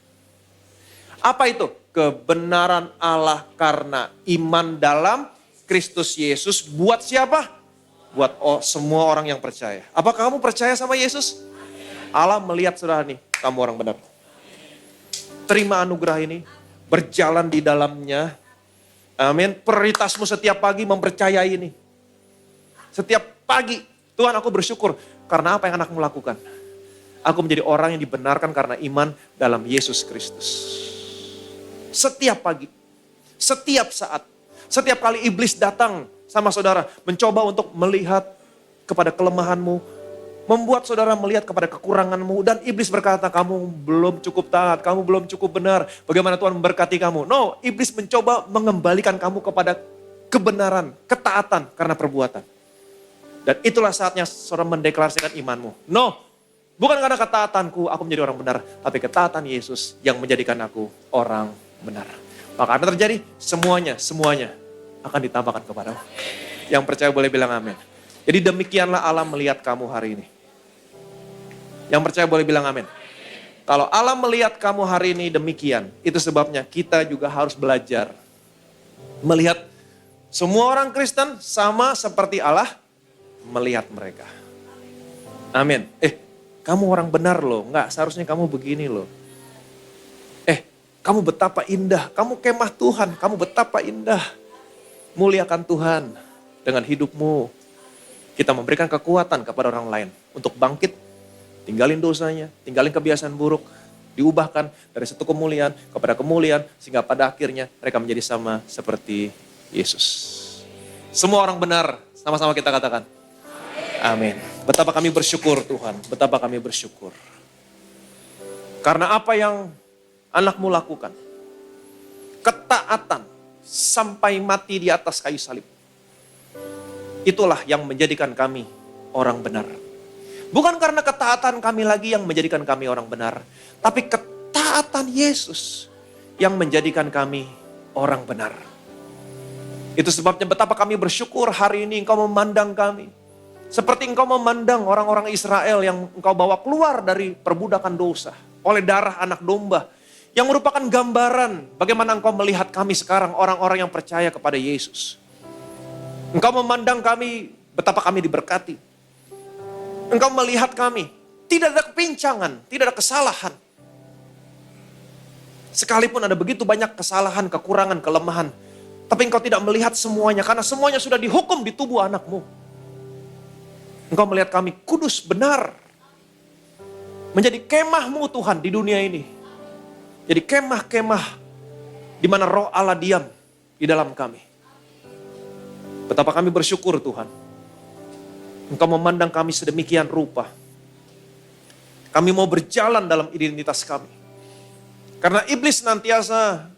D: Apa itu? Kebenaran Allah karena iman dalam Kristus Yesus. Buat siapa? Buat semua orang yang percaya. Apakah kamu percaya sama Yesus? Allah melihat saudara nih, kamu orang benar. Terima anugerah ini. Berjalan di dalamnya. Amin. Prioritasmu setiap pagi mempercayai ini. Setiap pagi, Tuhan aku bersyukur karena apa yang anakmu lakukan. Aku menjadi orang yang dibenarkan karena iman dalam Yesus Kristus. Setiap pagi, setiap saat, setiap kali iblis datang sama saudara, mencoba untuk melihat kepada kelemahanmu, membuat saudara melihat kepada kekuranganmu, dan iblis berkata, kamu belum cukup taat, kamu belum cukup benar, bagaimana Tuhan memberkati kamu. No, iblis mencoba mengembalikan kamu kepada kebenaran, ketaatan karena perbuatan. Dan itulah saatnya saudara mendeklarasikan imanmu. No, bukan karena ketaatanku aku menjadi orang benar, tapi ketaatan Yesus yang menjadikan aku orang benar. Maka apa terjadi? Semuanya akan ditambahkan kepadamu. Yang percaya boleh bilang amin. Jadi demikianlah Allah melihat kamu hari ini. Yang percaya boleh bilang amin. Kalau Allah melihat kamu hari ini demikian, itu sebabnya kita juga harus belajar. Melihat semua orang Kristen sama seperti Allah melihat mereka. Amin. Kamu orang benar loh, enggak seharusnya kamu begini loh. Kamu betapa indah, kamu kemah Tuhan, kamu betapa indah. Muliakan Tuhan dengan hidupmu. Kita memberikan kekuatan kepada orang lain untuk bangkit, tinggalin dosanya, tinggalin kebiasaan buruk, diubahkan dari satu kemuliaan kepada kemuliaan, sehingga pada akhirnya mereka menjadi sama seperti Yesus. Semua orang benar, sama-sama kita katakan. Amin. Betapa kami bersyukur Tuhan, betapa kami bersyukur. Karena apa yang anakmu lakukan, ketaatan sampai mati di atas kayu salib. Itulah yang menjadikan kami orang benar. Bukan karena ketaatan kami lagi yang menjadikan kami orang benar, tapi ketaatan Yesus yang menjadikan kami orang benar. Itu sebabnya betapa kami bersyukur hari ini engkau memandang kami. Seperti engkau memandang orang-orang Israel yang engkau bawa keluar dari perbudakan dosa oleh darah anak domba. Yang merupakan gambaran bagaimana engkau melihat kami sekarang orang-orang yang percaya kepada Yesus. Engkau memandang kami betapa kami diberkati. Engkau melihat kami tidak ada kepincangan, tidak ada kesalahan. Sekalipun ada begitu banyak kesalahan, kekurangan, kelemahan. Tapi engkau tidak melihat semuanya karena semuanya sudah dihukum di tubuh anakmu. Engkau melihat kami kudus, benar. Menjadi kemahmu Tuhan di dunia ini. Jadi kemah-kemah di mana roh Allah diam di dalam kami. Betapa kami bersyukur Tuhan. Engkau memandang kami sedemikian rupa. Kami mau berjalan dalam identitas kami. Karena iblis nantiasa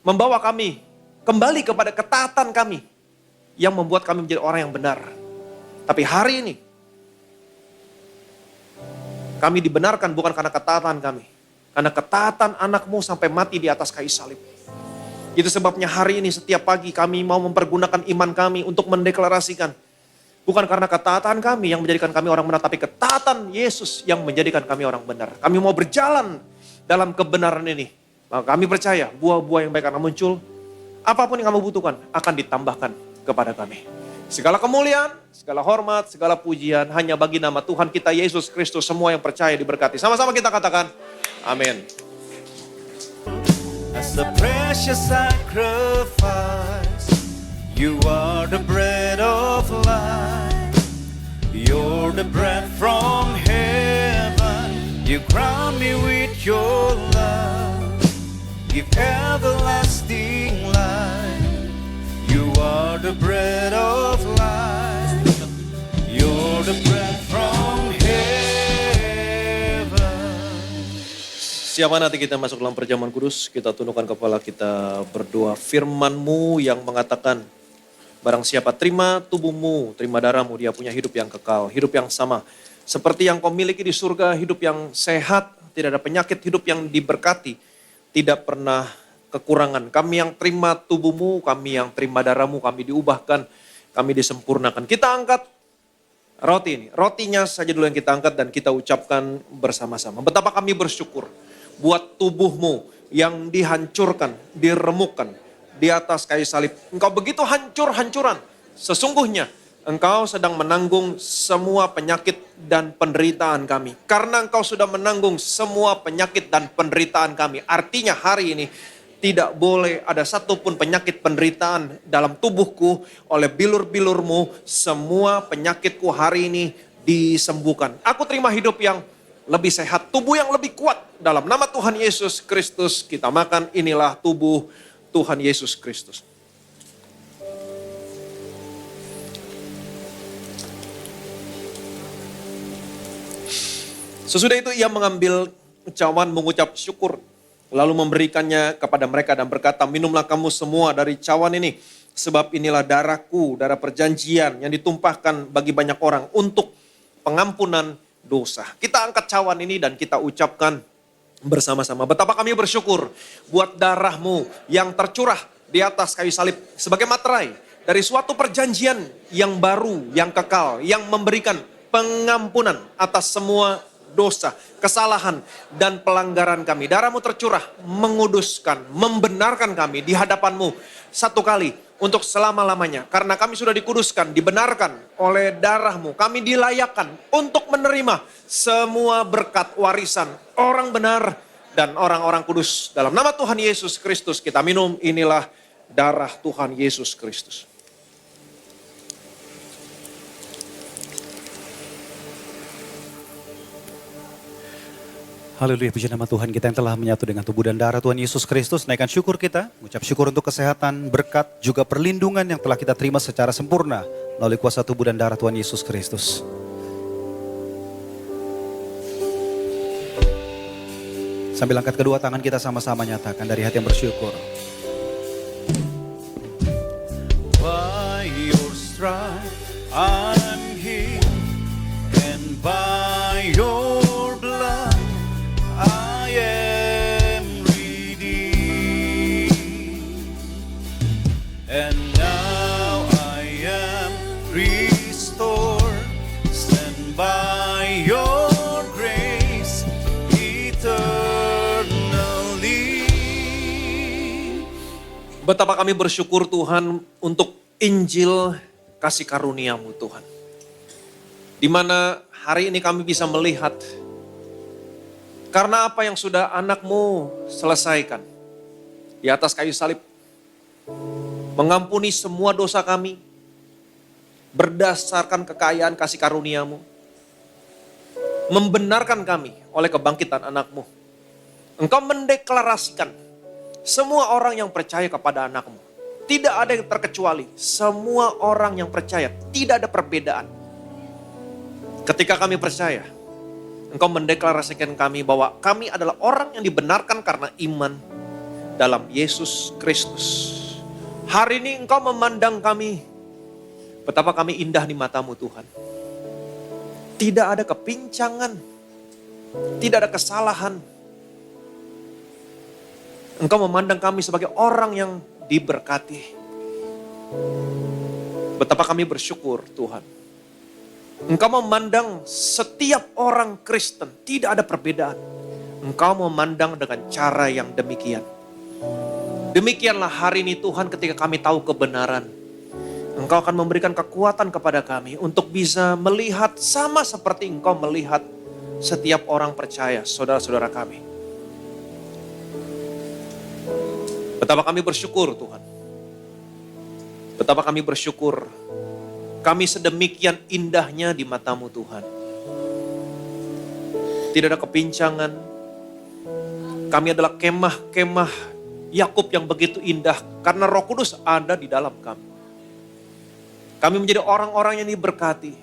D: membawa kami kembali kepada ketaatan kami. Yang membuat kami menjadi orang yang benar. Tapi hari ini kami dibenarkan bukan karena ketaatan kami. Karena ketaatan anakmu sampai mati di atas kayu salib. Itu sebabnya hari ini setiap pagi kami mau mempergunakan iman kami untuk mendeklarasikan. Bukan karena ketaatan kami yang menjadikan kami orang benar, tapi ketaatan Yesus yang menjadikan kami orang benar. Kami mau berjalan dalam kebenaran ini. Maka kami percaya buah-buah yang baik akan muncul. Apapun yang kamu butuhkan akan ditambahkan kepada kami. Segala kemuliaan, segala hormat, segala pujian hanya bagi nama Tuhan kita Yesus Kristus. Semua yang percaya diberkati. Sama-sama kita katakan. Amin.
C: the precious sacrifice. You are the bread of life. You're the bread from heaven. You crown me with your love. Give everlasting life. You are the bread of life. You're the bread from heaven.
D: Siapa nanti kita masuk dalam perjamuan kudus, kita tundukkan kepala, kita berdoa. Firman-Mu yang mengatakan, barang siapa terima tubuhmu, terima darahmu, dia punya hidup yang kekal, hidup yang sama. Seperti yang kau miliki di surga, hidup yang sehat, tidak ada penyakit, hidup yang diberkati, tidak pernah kekurangan. Kami yang terima tubuhmu, kami yang terima darahmu, kami diubahkan, kami disempurnakan. Kita angkat roti ini, rotinya saja dulu yang kita angkat dan kita ucapkan bersama-sama. Betapa kami bersyukur buat tubuhmu yang dihancurkan, diremukkan di atas kayu salib. Engkau begitu hancur-hancuran. Sesungguhnya engkau sedang menanggung semua penyakit dan penderitaan kami. Karena engkau sudah menanggung semua penyakit dan penderitaan kami. Artinya hari ini tidak boleh ada satupun penyakit penderitaan dalam tubuhku. Oleh bilur-bilurmu semua penyakitku hari ini disembuhkan. Aku terima hidup yang lebih sehat, tubuh yang lebih kuat. Dalam nama Tuhan Yesus Kristus kita makan, inilah tubuh Tuhan Yesus Kristus. Sesudah itu ia mengambil cawan, mengucap syukur, lalu memberikannya kepada mereka dan berkata, minumlah kamu semua dari cawan ini, sebab inilah darahku, darah perjanjian yang ditumpahkan bagi banyak orang untuk pengampunan dosa. Kita angkat cawan ini dan kita ucapkan bersama-sama. Betapa kami bersyukur buat darahmu yang tercurah di atas kayu salib sebagai materai dari suatu perjanjian yang baru, yang kekal, yang memberikan pengampunan atas semua dosa, kesalahan, dan pelanggaran kami. Darahmu tercurah, menguduskan, membenarkan kami di hadapanmu satu kali untuk selama-lamanya. Karena kami sudah dikuduskan, dibenarkan oleh darahmu. Kami dilayakkan untuk menerima semua berkat warisan orang benar dan orang-orang kudus. Dalam nama Tuhan Yesus Kristus kita minum, inilah darah Tuhan Yesus Kristus.
C: Haleluya, puji nama Tuhan kita yang telah menyatu dengan tubuh dan darah Tuhan Yesus Kristus. Naikkan syukur kita, mengucap syukur untuk kesehatan, berkat, juga perlindungan yang telah kita terima secara sempurna melalui kuasa tubuh dan darah Tuhan Yesus Kristus. Sambil angkat kedua tangan kita sama-sama nyatakan dari hati yang bersyukur. By your stripe I'm healed, and by your blood I am redeemed, and now I am restored, stand by your grace eternally.
D: Betapa kami bersyukur Tuhan untuk Injil kasih karunia-Mu Tuhan. Di mana hari ini kami bisa melihat karena apa yang sudah anak-Mu selesaikan di atas kayu salib. Mengampuni semua dosa kami berdasarkan kekayaan kasih karunia-Mu. Membenarkan kami oleh kebangkitan anak-Mu. Engkau mendeklarasikan semua orang yang percaya kepada anak-Mu. Tidak ada yang terkecuali. Semua orang yang percaya, tidak ada perbedaan. Ketika kami percaya, Engkau mendeklarasikan kami bahwa kami adalah orang yang dibenarkan karena iman dalam Yesus Kristus. Hari ini Engkau memandang kami, betapa kami indah di mata-Mu Tuhan. Tidak ada kepincangan, tidak ada kesalahan. Engkau memandang kami sebagai orang yang diberkati. Betapa kami bersyukur Tuhan. Engkau memandang setiap orang Kristen, tidak ada perbedaan. Engkau memandang dengan cara yang demikian. Demikianlah hari ini Tuhan ketika kami tahu kebenaran. Engkau akan memberikan kekuatan kepada kami untuk bisa melihat sama seperti Engkau melihat setiap orang percaya, saudara-saudara kami. Betapa kami bersyukur Tuhan. Betapa kami bersyukur. Kami sedemikian indahnya di mata-Mu Tuhan. Tidak ada kepincangan. Kami adalah kemah-kemah Yakub yang begitu indah karena Roh Kudus ada di dalam kami. Kami menjadi orang-orang yang diberkati.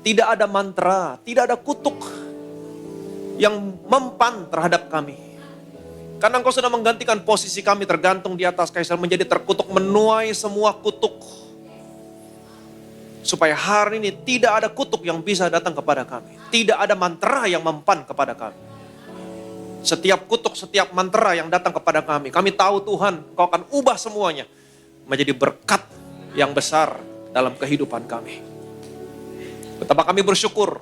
D: Tidak ada mantra, tidak ada kutuk yang mempan terhadap kami. Karena Engkau sudah menggantikan posisi kami tergantung di atas kaisar menjadi terkutuk, menuai semua kutuk. Supaya hari ini tidak ada kutuk yang bisa datang kepada kami. Tidak ada mantra yang mempan kepada kami. Setiap kutuk, setiap mantra yang datang kepada kami tahu Tuhan, Engkau akan ubah semuanya menjadi berkat yang besar dalam kehidupan kami. Betapa kami bersyukur,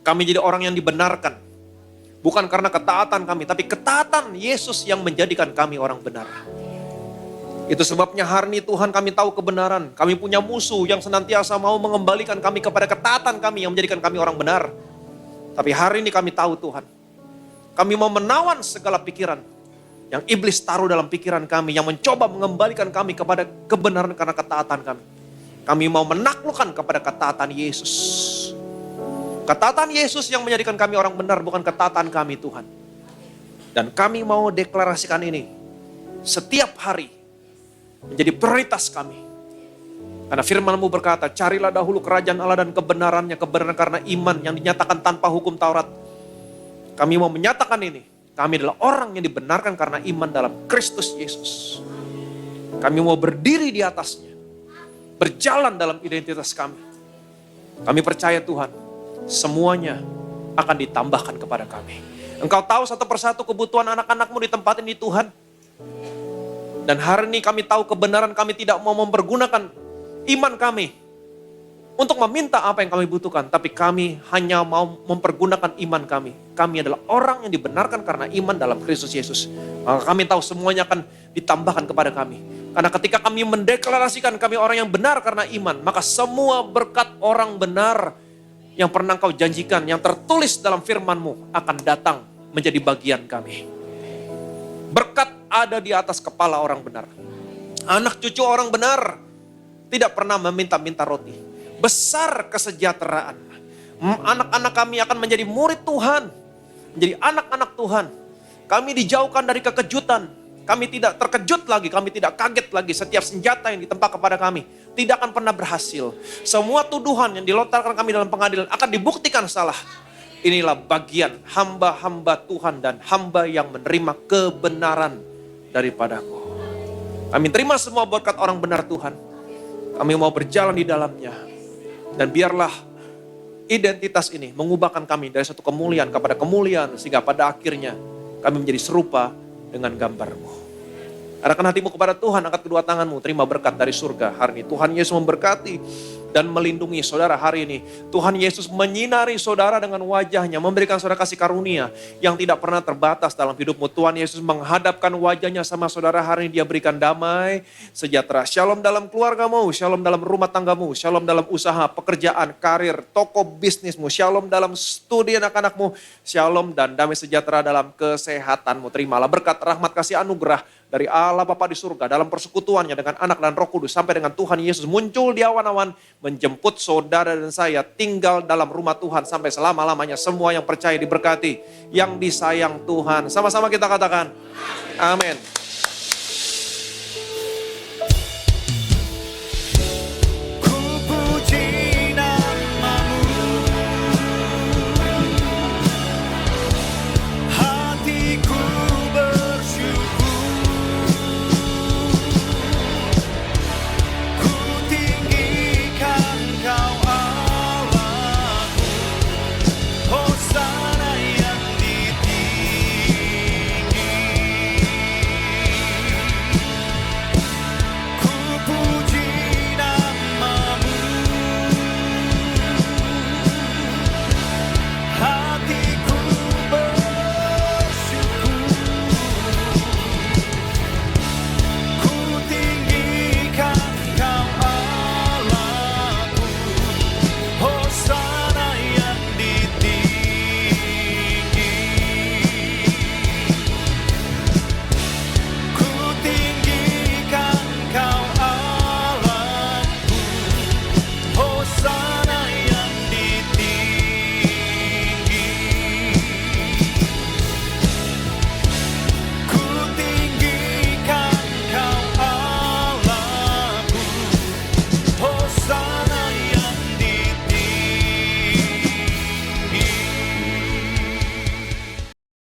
D: kami jadi orang yang dibenarkan. Bukan karena ketaatan kami, tapi ketaatan Yesus yang menjadikan kami orang benar. Itu sebabnya hari ini Tuhan kami tahu kebenaran. Kami punya musuh yang senantiasa mau mengembalikan kami kepada ketaatan kami yang menjadikan kami orang benar. Tapi hari ini kami tahu Tuhan, kami mau menawan segala pikiran yang iblis taruh dalam pikiran kami, yang mencoba mengembalikan kami kepada kebenaran karena ketaatan kami. Kami mau menaklukkan kepada ketaatan Yesus. Ketaatan Yesus yang menjadikan kami orang benar, bukan ketaatan kami Tuhan. Dan kami mau deklarasikan ini setiap hari menjadi prioritas kami. Karena firman-Mu berkata, carilah dahulu kerajaan Allah dan kebenarannya, kebenaran karena iman yang dinyatakan tanpa hukum Taurat. Kami mau menyatakan ini, kami adalah orang yang dibenarkan karena iman dalam Kristus Yesus. Kami mau berdiri di atasnya, berjalan dalam identitas kami. Kami percaya Tuhan, semuanya akan ditambahkan kepada kami. Engkau tahu satu persatu kebutuhan anak-anak-Mu di tempat ini Tuhan. Dan hari ini kami tahu kebenaran, kami tidak mau mempergunakan iman kami untuk meminta apa yang kami butuhkan. Tapi kami hanya mau mempergunakan iman kami. Kami adalah orang yang dibenarkan karena iman dalam Kristus Yesus. Maka kami tahu semuanya akan ditambahkan kepada kami. Karena ketika kami mendeklarasikan kami orang yang benar karena iman, maka semua berkat orang benar yang pernah Kau janjikan, yang tertulis dalam firman-Mu akan datang menjadi bagian kami. Berkat ada di atas kepala orang benar. Anak cucu orang benar tidak pernah meminta-minta roti. Besar kesejahteraan. Anak-anak kami akan menjadi murid Tuhan. Menjadi anak-anak Tuhan. Kami dijauhkan dari kekejutan. Kami tidak terkejut lagi, kami tidak kaget lagi. Setiap senjata yang ditempa kepada kami tidak akan pernah berhasil. Semua tuduhan yang dilontarkan kami dalam pengadilan akan dibuktikan salah. Inilah bagian hamba-hamba Tuhan dan hamba yang menerima kebenaran daripadaku. Kami terima semua berkat orang benar Tuhan. Kami mau berjalan di dalamnya. Dan biarlah identitas ini mengubahkan kami dari satu kemuliaan kepada kemuliaan. Sehingga pada akhirnya kami menjadi serupa dengan gambar-Mu. Arahkan hatimu kepada Tuhan, angkat kedua tanganmu, terima berkat dari surga hari ini. Tuhan Yesus memberkati dan melindungi saudara hari ini. Tuhan Yesus menyinari saudara dengan wajahnya, memberikan saudara kasih karunia yang tidak pernah terbatas dalam hidupmu. Tuhan Yesus menghadapkan wajahnya sama saudara hari ini, Dia berikan damai, sejahtera. Shalom dalam keluargamu, shalom dalam rumah tanggamu, shalom dalam usaha, pekerjaan, karir, toko bisnismu, shalom dalam studi anak-anakmu, shalom dan damai sejahtera dalam kesehatanmu. Terimalah berkat, rahmat, kasih, anugerah dari Allah Bapa di surga dalam persekutuannya dengan Anak dan Roh Kudus sampai dengan Tuhan Yesus muncul di awan-awan menjemput saudara dan saya tinggal dalam rumah Tuhan sampai selama-lamanya. Semua yang percaya diberkati, yang disayang Tuhan. Sama-sama kita katakan amin.